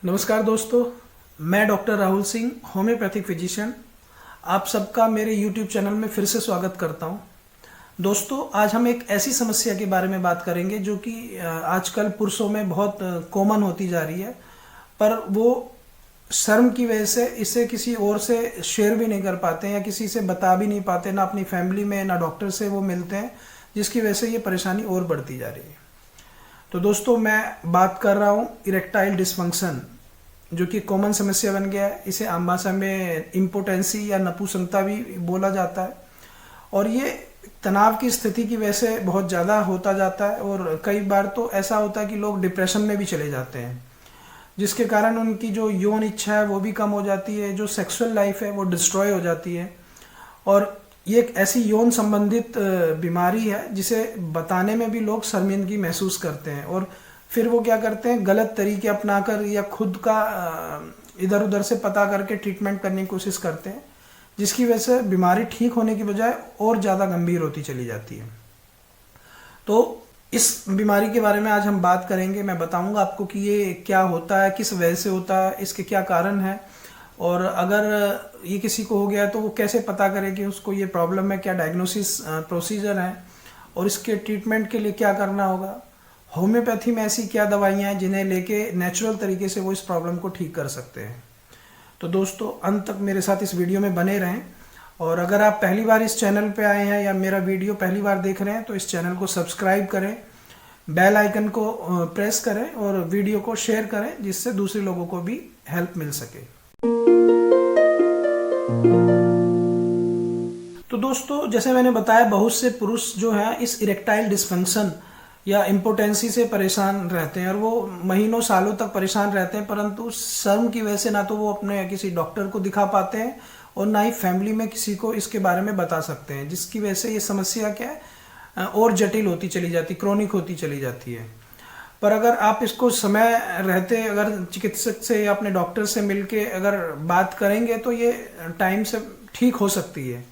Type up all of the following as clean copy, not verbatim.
नमस्कार दोस्तों, मैं doctor Rahul Singh, homeopathic physician, आप सबका मेरे YouTube चैनल में फिर से स्वागत करता हूं। दोस्तों, आज हम एक ऐसी समस्या के बारे में बात करेंगे जो कि आजकल पुरुषों में बहुत कॉमन होती जा रही है, पर वो शर्म की वजह से इसे किसी और से शेयर भी नहीं कर पाते हैं या किसी से बता भी नहीं पाते, ना अपनी फैमिली में ना डॉक्टर से वो मिलते हैं, जिसकी वजह से ये परेशानी और बढ़ती जा रही है। तो दोस्तों, मैं बात कर रहा हूँ इरेक्टाइल डिसफंक्शन, जो कि कॉमन समस्या बन गया है। इसे आम भाषा में इम्पोटेंसी या नपुंसकता भी बोला जाता है, और ये तनाव की स्थिति की वजह से बहुत ज़्यादा होता जाता है, और कई बार तो ऐसा होता है कि लोग डिप्रेशन में भी चले जाते हैं, जिसके कारण उनकी जो यौन इच्छा है वो भी कम हो जाती है, जो सेक्सुअल लाइफ है वो डिस्ट्रॉय हो जाती है। और ये एक ऐसी यौन संबंधित बीमारी है जिसे बताने में भी लोग शर्मिंदगी महसूस करते हैं, और फिर वो क्या करते हैं, गलत तरीके अपनाकर या खुद का इधर उधर से पता करके ट्रीटमेंट करने की कोशिश करते हैं, जिसकी वजह से बीमारी ठीक होने की बजाय और ज़्यादा गंभीर होती चली जाती है। तो इस बीमारी के बारे में आज हम बात करेंगे। मैं बताऊंगा आपको कि ये क्या होता है, किस वजह से होता है, इसके क्या कारण है, और अगर ये किसी को हो गया तो वो कैसे पता करे कि उसको ये प्रॉब्लम है, क्या डायग्नोसिस प्रोसीजर है, और इसके ट्रीटमेंट के लिए क्या करना होगा। होम्योपैथी में ऐसी क्या दवाइयाँ हैं जिन्हें लेके नेचुरल तरीके से वो इस प्रॉब्लम को ठीक कर सकते हैं। तो दोस्तों, अंत तक मेरे साथ इस वीडियो में बने रहें, और अगर आप पहली बार इस चैनल पे आए हैं या मेरा वीडियो पहली बार देख रहे हैं तो इस चैनल को सब्सक्राइब करें, बेल आइकन को प्रेस करें और वीडियो को शेयर करें, जिससे दूसरे लोगों को भी हेल्प मिल सके। तो दोस्तों, जैसे मैंने बताया, बहुत से पुरुष जो हैं इस इरेक्टाइल डिसफंक्शन या इम्पोटेंसी से परेशान रहते हैं, और वो महीनों सालों तक परेशान रहते हैं, परंतु शर्म की वजह से ना तो वो अपने किसी डॉक्टर को दिखा पाते हैं और ना ही फैमिली में किसी को इसके बारे में बता सकते हैं, जिसकी वजह से ये समस्या क्या है, और जटिल होती चली जाती, क्रोनिक होती चली जाती है। पर अगर आप इसको समय रहते अगर चिकित्सक से या अपने डॉक्टर से मिलके अगर बात करेंगे तो ये टाइम से ठीक हो सकती है।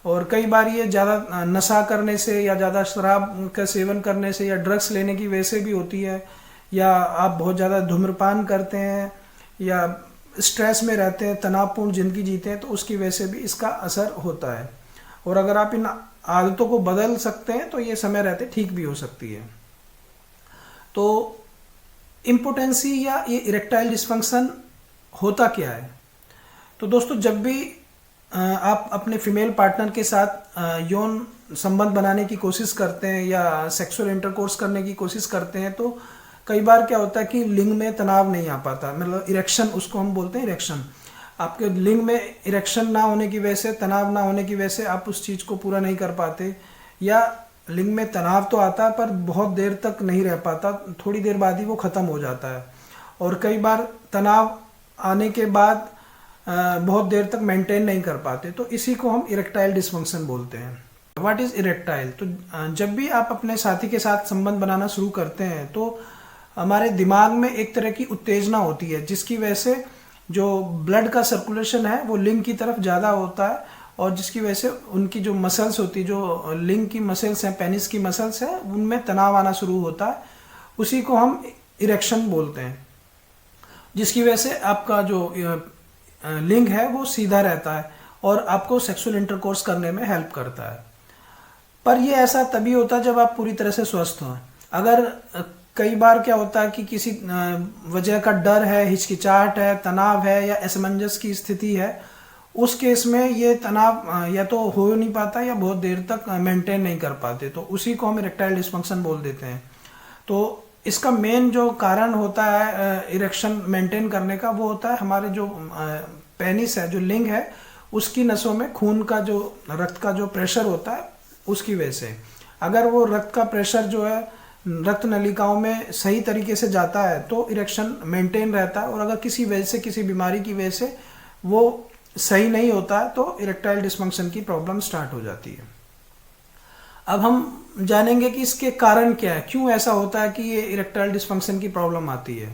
और कई बार ये ज़्यादा नशा करने से या ज़्यादा शराब का सेवन करने से या ड्रग्स लेने की वजह से भी होती है, या आप बहुत ज़्यादा धूम्रपान करते हैं या स्ट्रेस में रहते हैं, तनावपूर्ण ज़िंदगी जीते हैं, तो उसकी वजह से भी इसका असर होता है। और अगर आप इन आदतों को बदल सकते हैं तो ये समय रहते ठीक भी हो सकती है। तो इम्पोटेंसी या ये इरेक्टाइल डिसफंक्शन होता क्या है? तो दोस्तों, जब भी आप अपने फीमेल पार्टनर के साथ यौन संबंध बनाने की कोशिश करते हैं या सेक्सुअल इंटरकोर्स करने की कोशिश करते हैं, तो कई बार क्या होता है कि लिंग में तनाव नहीं आ पाता, मतलब इरेक्शन, उसको हम बोलते हैं इरेक्शन। आपके लिंग में इरेक्शन ना होने की वजह से, तनाव ना होने की वजह से आप उस चीज़ को पूरा नहीं कर पाते, या लिंग में तनाव तो आता है पर बहुत देर तक नहीं रह पाता, थोड़ी देर बाद ही वो ख़त्म हो जाता है। और कई बार तनाव आने के बाद बहुत देर तक मेंटेन नहीं कर पाते, तो इसी को हम इरेक्टाइल डिसफंक्शन बोलते हैं। What is erectile? तो जब भी आप अपने साथी के साथ संबंध बनाना शुरू करते हैं तो हमारे दिमाग में एक तरह की उत्तेजना होती है, जिसकी वजह से जो ब्लड का सर्कुलेशन है वो लिंग की तरफ ज़्यादा होता है, और जिसकी वजह से उनकी जो मसल्स होती है, जो लिंग की मसल्स हैं, पेनिस की मसल्स हैं, उनमें तनाव आना शुरू होता है। उसी को हम इरेक्शन बोलते हैं, जिसकी वजह से आपका जो लिंग है वो सीधा रहता है और आपको सेक्सुअल इंटरकोर्स करने में हेल्प करता है। पर ये ऐसा तभी होता है जब आप पूरी तरह से स्वस्थ हों। अगर कई बार क्या होता है कि किसी वजह का डर है, हिचकिचाहट है, तनाव है या असमंजस की स्थिति है, उस केस में ये तनाव या तो हो नहीं पाता या बहुत देर तक मेंटेन नहीं कर पाते, तो उसी को हम इरेक्टाइल डिसफंक्शन बोल देते हैं। तो इसका मेन जो कारण होता है इरेक्शन मेंटेन करने का, वो होता है हमारे जो पेनिस है, जो लिंग है, उसकी नसों में खून का जो रक्त का जो प्रेशर होता है उसकी वजह से। अगर वो रक्त का प्रेशर जो है रक्त नलिकाओं में सही तरीके से जाता है तो इरेक्शन मेंटेन रहता है, और अगर किसी वजह से, किसी बीमारी की वजह से वो सही नहीं होता है तो इरेक्टाइल डिसफंक्शन की प्रॉब्लम स्टार्ट हो जाती है। अब हम जानेंगे कि इसके कारण क्या है, क्यों ऐसा होता है कि ये इरेक्टाइल डिसफंक्शन की प्रॉब्लम आती है।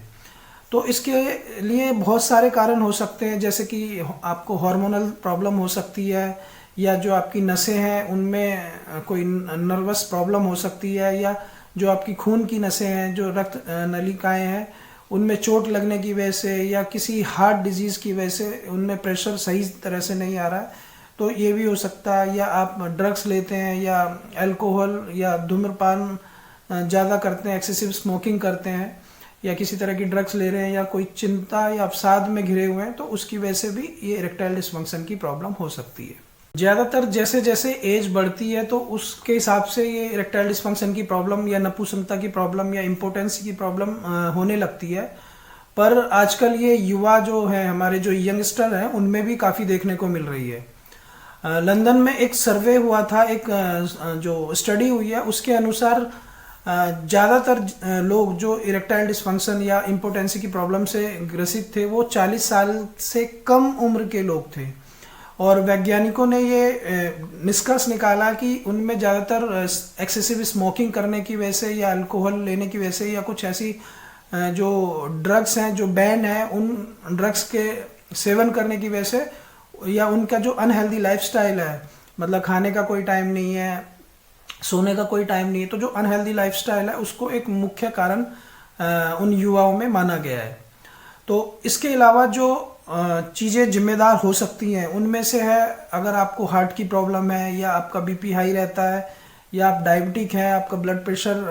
तो इसके लिए बहुत सारे कारण हो सकते हैं, जैसे कि आपको हार्मोनल प्रॉब्लम हो सकती है, या जो आपकी नसें हैं उनमें कोई नर्वस प्रॉब्लम हो सकती है, या जो आपकी खून की नसें हैं, जो रक्त नलिकाएं हैं, उनमें चोट लगने की वजह से या किसी हार्ट डिजीज़ की वजह से उनमें प्रेशर सही तरह से नहीं आ रहा है, तो ये भी हो सकता है। या आप ड्रग्स लेते हैं या अल्कोहल या धूम्रपान ज़्यादा करते हैं, एक्सेसिव स्मोकिंग करते हैं, या किसी तरह की ड्रग्स ले रहे हैं, या कोई चिंता या अवसाद में घिरे हुए हैं, तो उसकी वजह से भी ये इरेक्टाइल डिस्फंक्शन की प्रॉब्लम हो सकती है। ज़्यादातर जैसे जैसे एज बढ़ती है तो उसके हिसाब से ये इरेक्टाइल डिस्फंक्शन की प्रॉब्लम या नपुंसकता की प्रॉब्लम या इम्पोर्टेंसी की प्रॉब्लम होने लगती है। पर आजकल ये युवा जो है, हमारे जो यंगस्टर हैं, उनमें भी काफ़ी देखने को मिल रही है। लंदन में एक सर्वे हुआ था, एक जो स्टडी हुई है उसके अनुसार ज़्यादातर लोग जो इरेक्टाइल डिस्फंक्शन या इम्पोर्टेंसी की प्रॉब्लम से ग्रसित थे वो 40 साल से कम उम्र के लोग थे। और वैज्ञानिकों ने ये निष्कर्ष निकाला कि उनमें ज़्यादातर एक्सेसिव स्मोकिंग करने की वजह से या अल्कोहल लेने की वजह से या कुछ ऐसी जो ड्रग्स हैं जो बैन है, उन ड्रग्स के सेवन करने की वजह से, या उनका जो अनहेल्दी लाइफस्टाइल है, मतलब खाने का कोई टाइम नहीं है, सोने का कोई टाइम नहीं है, तो जो अनहेल्दी लाइफस्टाइल है उसको एक मुख्य कारण उन युवाओं में माना गया है। तो इसके अलावा जो चीज़ें जिम्मेदार हो सकती हैं उनमें से है, अगर आपको हार्ट की प्रॉब्लम है या आपका बीपी हाई रहता है या आप डायबिटिक हैं, आपका ब्लड प्रेशर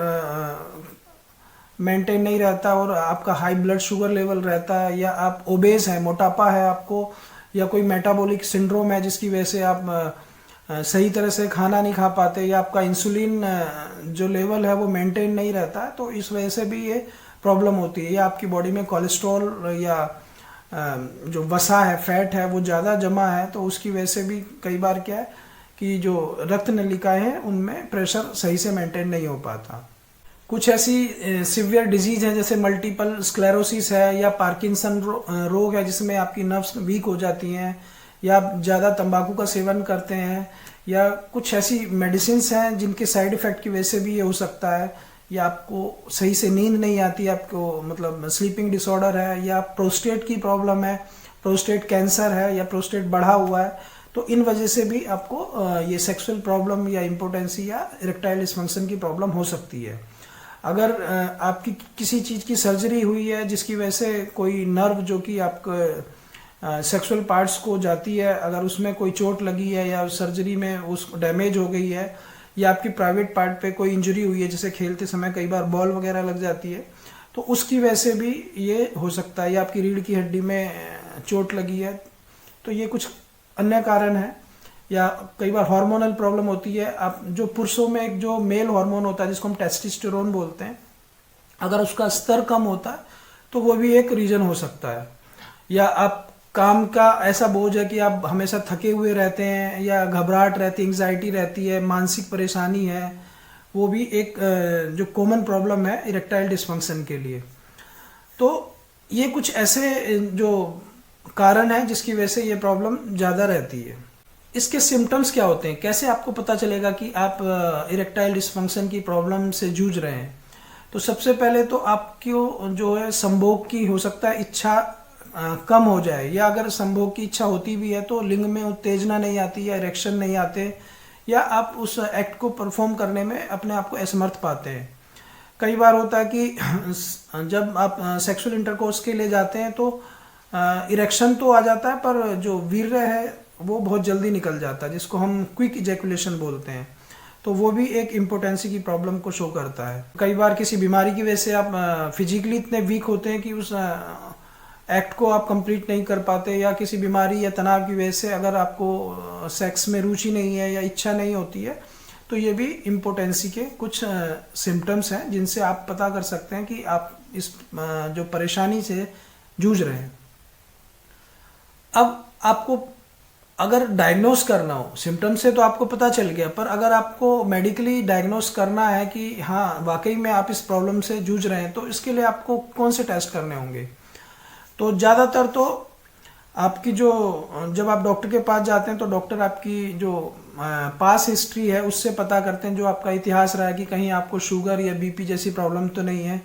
मेंटेन नहीं रहता और आपका हाई ब्लड शुगर लेवल रहता है, या आप ओबेस हैं, मोटापा है आपको, या कोई मेटाबॉलिक सिंड्रोम है जिसकी वजह से आप सही तरह से खाना नहीं खा पाते, या आपका इंसुलिन जो लेवल है वो मेंटेन नहीं रहता है, तो इस वजह से भी ये प्रॉब्लम होती है। या आपकी बॉडी में कोलेस्ट्रॉल या जो वसा है, फैट है, वो ज़्यादा जमा है, तो उसकी वजह से भी कई बार क्या है कि जो रक्त नलिकाएं हैं उनमें प्रेशर सही से मेंटेन नहीं हो पाता। कुछ ऐसी सिवियर डिजीज हैं जैसे मल्टीपल स्क्लेरोसिस है या पार्किंसन रोग है जिसमें आपकी नर्व्स वीक हो जाती हैं, या आप ज़्यादा तंबाकू का सेवन करते हैं, या कुछ ऐसी मेडिसिन हैं जिनके साइड इफ़ेक्ट की वजह से भी ये हो सकता है, या आपको सही से नींद नहीं आती, आपको मतलब स्लीपिंग डिसऑर्डर है, या प्रोस्टेट की प्रॉब्लम है, प्रोस्टेट कैंसर है, या प्रोस्टेट बढ़ा हुआ है, तो इन वजह से भी आपको ये सेक्सुअल प्रॉब्लम या इम्पोर्टेंसी या इरेक्टाइल डिस्फंक्शन की प्रॉब्लम हो सकती है। अगर आपकी किसी चीज़ की सर्जरी हुई है जिसकी वजह से कोई नर्व जो कि आपके सेक्सुअल पार्ट्स को जाती है, अगर उसमें कोई चोट लगी है या सर्जरी में उस डैमेज हो गई है, या आपकी प्राइवेट पार्ट पे कोई इंजरी हुई है, जैसे खेलते समय कई बार बॉल वगैरह लग जाती है, तो उसकी वजह से भी ये हो सकता है, या आपकी रीढ़ की हड्डी में चोट लगी है, तो ये कुछ अन्य कारण है। या कई बार हार्मोनल प्रॉब्लम होती है, आप जो पुरुषों में एक जो मेल हार्मोन होता है जिसको हम टेस्टोस्टेरोन बोलते हैं, अगर उसका स्तर कम होता है तो वो भी एक रीजन हो सकता है। या आप काम का ऐसा बोझ है कि आप हमेशा थके हुए रहते हैं, या घबराहट रहती है, एंग्जाइटी रहती है, मानसिक परेशानी है, वो भी एक जो कॉमन प्रॉब्लम है इरेक्टाइल डिस्फंक्शन के लिए। तो ये कुछ ऐसे जो कारण है जिसकी वजह से ये प्रॉब्लम ज़्यादा रहती है। इसके सिम्टम्स क्या होते हैं, कैसे आपको पता चलेगा कि आप इरेक्टाइल डिस्फंक्शन की प्रॉब्लम से जूझ रहे हैं? तो सबसे पहले तो आपको जो है संभोग की हो सकता है इच्छा कम हो जाए, या अगर संभोग की इच्छा होती भी है तो लिंग में उत्तेजना नहीं आती, या इरेक्शन नहीं आते, या आप उस एक्ट को परफॉर्म करने में अपने आप को असमर्थ पाते हैं। कई बार होता है कि जब आप सेक्सुअल इंटरकोर्स के लिए जाते हैं तो इरेक्शन तो आ जाता है, पर जो वीर्य है वो बहुत जल्दी निकल जाता है, जिसको हम क्विक इजैकुलेशन बोलते हैं, तो वो भी एक इम्पोर्टेंसी की प्रॉब्लम को शो करता है। कई बार किसी बीमारी की वजह से आप फिजिकली इतने वीक होते हैं कि उस एक्ट को आप कंप्लीट नहीं कर पाते, या किसी बीमारी या तनाव की वजह से अगर आपको सेक्स में रुचि नहीं है या इच्छा नहीं होती है, तो ये भी इम्पोर्टेंसी के कुछ सिम्टम्स हैं जिनसे आप पता कर सकते हैं कि आप इस जो परेशानी से जूझ रहे हैं। अब आपको अगर डायग्नोस करना हो, सिम्टम से तो आपको पता चल गया, पर अगर आपको मेडिकली डायग्नोस करना है कि हाँ वाकई में आप इस प्रॉब्लम से जूझ रहे हैं, तो इसके लिए आपको कौन से टेस्ट करने होंगे? तो ज़्यादातर तो आपकी जो जब आप डॉक्टर के पास जाते हैं तो डॉक्टर आपकी जो पास हिस्ट्री है उससे पता करते हैं, जो आपका इतिहास रहा है कि कहीं आपको शुगर या बीपी जैसी प्रॉब्लम तो नहीं है,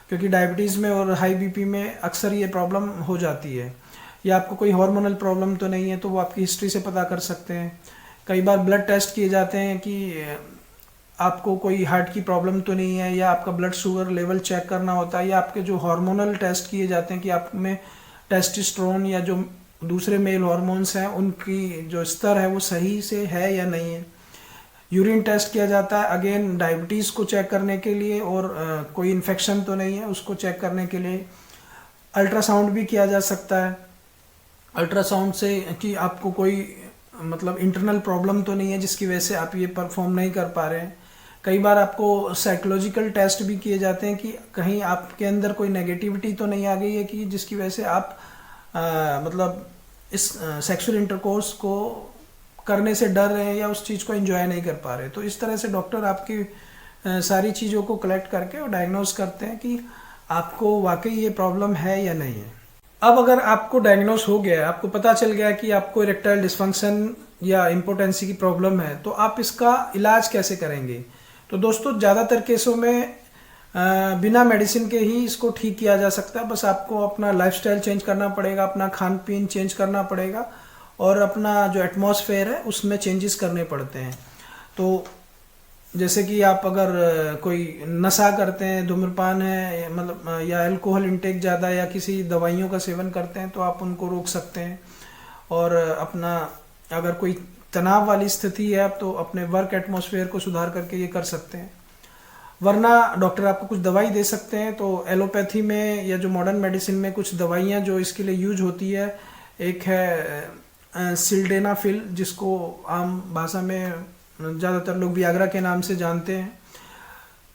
क्योंकि डायबिटीज़ में और हाई बीपी में अक्सर ये प्रॉब्लम हो जाती है। या आपको कोई हार्मोनल प्रॉब्लम तो नहीं है, तो वो आपकी हिस्ट्री से पता कर सकते हैं। कई बार ब्लड टेस्ट किए जाते हैं कि आपको कोई हार्ट की प्रॉब्लम तो नहीं है, या आपका ब्लड शुगर लेवल चेक करना होता है, या आपके जो हार्मोनल टेस्ट किए जाते हैं कि आप में टेस्टोस्टेरोन या जो दूसरे मेल हार्मोन्स हैं उनकी जो स्तर है वो सही से है या नहीं है। यूरिन टेस्ट किया जाता है अगेन डायबिटीज़ को चेक करने के लिए, और कोई इन्फेक्शन तो नहीं है उसको चेक करने के लिए। अल्ट्रासाउंड भी किया जा सकता है, अल्ट्रासाउंड से कि आपको कोई मतलब इंटरनल प्रॉब्लम तो नहीं है जिसकी वजह से आप ये परफॉर्म नहीं कर पा रहे हैं। कई बार आपको साइकोलॉजिकल टेस्ट भी किए जाते हैं कि कहीं आपके अंदर कोई नेगेटिविटी तो नहीं आ गई है कि जिसकी वजह से आप मतलब इस सेक्सुअल इंटरकोर्स को करने से डर रहे हैं या उस चीज़ को एंजॉय नहीं कर पा रहे। तो इस तरह से डॉक्टर आपकी सारी चीज़ों को कलेक्ट करके और डायग्नोज करते हैं कि आपको वाकई ये प्रॉब्लम है या नहीं है। अब अगर आपको डायग्नोस हो गया है, आपको पता चल गया कि आपको इरेक्टाइल डिस्फंक्शन या इम्पोटेंसी की प्रॉब्लम है, तो आप इसका इलाज कैसे करेंगे। तो दोस्तों ज़्यादातर केसों में बिना मेडिसिन के ही इसको ठीक किया जा सकता है। बस आपको अपना लाइफस्टाइल चेंज करना पड़ेगा, अपना खान पीन चेंज करना पड़ेगा, और अपना जो एटमॉस्फेयर है उसमें चेंजेस करने पड़ते हैं। तो जैसे कि आप अगर कोई नशा करते हैं, धूम्रपान है मतलब या अल्कोहल इंटेक ज़्यादा या किसी दवाइयों का सेवन करते हैं, तो आप उनको रोक सकते हैं। और अपना अगर कोई तनाव वाली स्थिति है तो अपने वर्क एटमॉस्फेयर को सुधार करके ये कर सकते हैं। वरना डॉक्टर आपको कुछ दवाई दे सकते हैं। तो एलोपैथी में या जो मॉडर्न मेडिसिन में कुछ दवाइयाँ जो इसके लिए यूज होती है, एक है सिल्डेनाफिल, जिसको आम भाषा में ज़्यादातर लोग वियाग्रा के नाम से जानते हैं।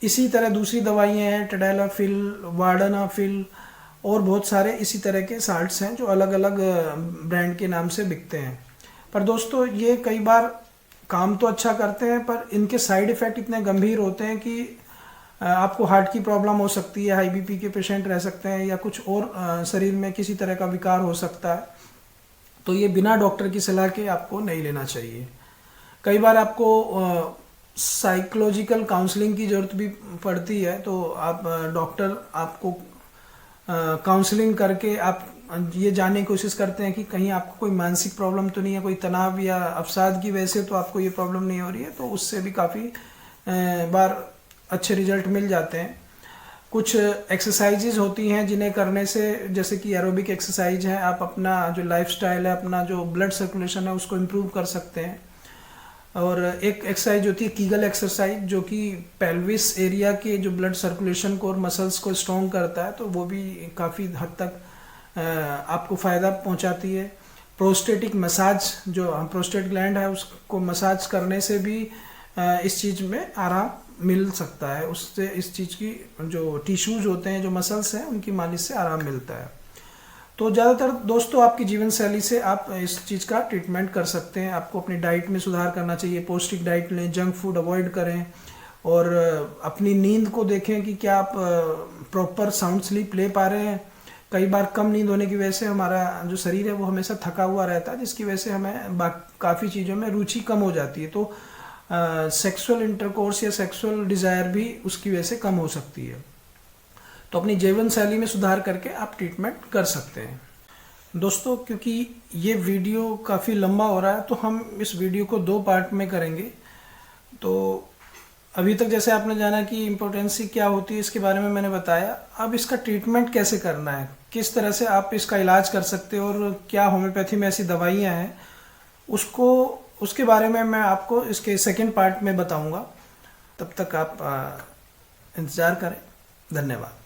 इसी तरह दूसरी दवाइयाँ हैं टेडेलाफिल, वार्डनाफिल, और बहुत सारे इसी तरह के साल्ट्स हैं जो अलग अलग ब्रांड के नाम से बिकते हैं। पर दोस्तों ये कई बार काम तो अच्छा करते हैं, पर इनके साइड इफ़ेक्ट इतने गंभीर होते हैं कि आपको हार्ट की प्रॉब्लम हो सकती है, हाई बीपी के पेशेंट रह सकते हैं, या कुछ और शरीर में किसी तरह का विकार हो सकता है। तो ये बिना डॉक्टर की सलाह के आपको नहीं लेना चाहिए। कई बार आपको साइकोलॉजिकल काउंसलिंग की ज़रूरत भी पड़ती है। तो आप डॉक्टर आपको काउंसलिंग करके आप ये जानने की कोशिश करते हैं कि कहीं आपको कोई मानसिक प्रॉब्लम तो नहीं है, कोई तनाव या अवसाद की वजह से तो आपको ये प्रॉब्लम नहीं हो रही है। तो उससे भी काफ़ी बार अच्छे रिजल्ट मिल जाते हैं। कुछ एक्सरसाइजेज होती हैं जिन्हें करने से, जैसे कि एरोबिक एक्सरसाइज है, आप अपना जो लाइफस्टाइल है, अपना जो ब्लड सर्कुलेशन है उसको इम्प्रूव कर सकते हैं। और एक एक्सरसाइज होती है कीगल एक्सरसाइज, जो कि पेल्विस एरिया के जो ब्लड सर्कुलेशन को और मसल्स को स्ट्रॉन्ग करता है, तो वो भी काफ़ी हद तक आपको फ़ायदा पहुंचाती है। प्रोस्टेटिक मसाज, जो प्रोस्टेट ग्लैंड है उसको मसाज करने से भी इस चीज़ में आराम मिल सकता है। उससे इस चीज़ की जो टिश्यूज़ होते हैं, जो मसल्स हैं, उनकी मालिश से आराम मिलता है। तो ज़्यादातर दोस्तों आपकी जीवन शैली से आप इस चीज़ का ट्रीटमेंट कर सकते हैं। आपको अपनी डाइट में सुधार करना चाहिए, पौष्टिक डाइट लें, जंक फूड अवॉइड करें, और अपनी नींद को देखें कि क्या आप प्रॉपर साउंड स्लीप ले पा रहे हैं। कई बार कम नींद होने की वजह से हमारा जो शरीर है वो हमेशा थका हुआ रहता है, जिसकी वजह से हमें काफ़ी चीज़ों में रुचि कम हो जाती है। तो सेक्सुअल इंटरकोर्स या सेक्सुअल डिज़ायर भी उसकी वजह से कम हो सकती है। तो अपनी जीवन शैली में सुधार करके आप ट्रीटमेंट कर सकते हैं। दोस्तों क्योंकि ये वीडियो काफ़ी लंबा हो रहा है, तो हम इस वीडियो को 2 पार्ट में करेंगे। तो अभी तक जैसे आपने जाना कि इम्पोर्टेंसी क्या होती है, इसके बारे में मैंने बताया। अब इसका ट्रीटमेंट कैसे करना है, किस तरह से आप इसका इलाज कर सकते हो, और क्या होम्योपैथी में ऐसी दवाइयाँ हैं, उसके बारे में मैं आपको इसके सेकंड पार्ट में बताऊंगा। तब तक आप इंतज़ार करें। धन्यवाद।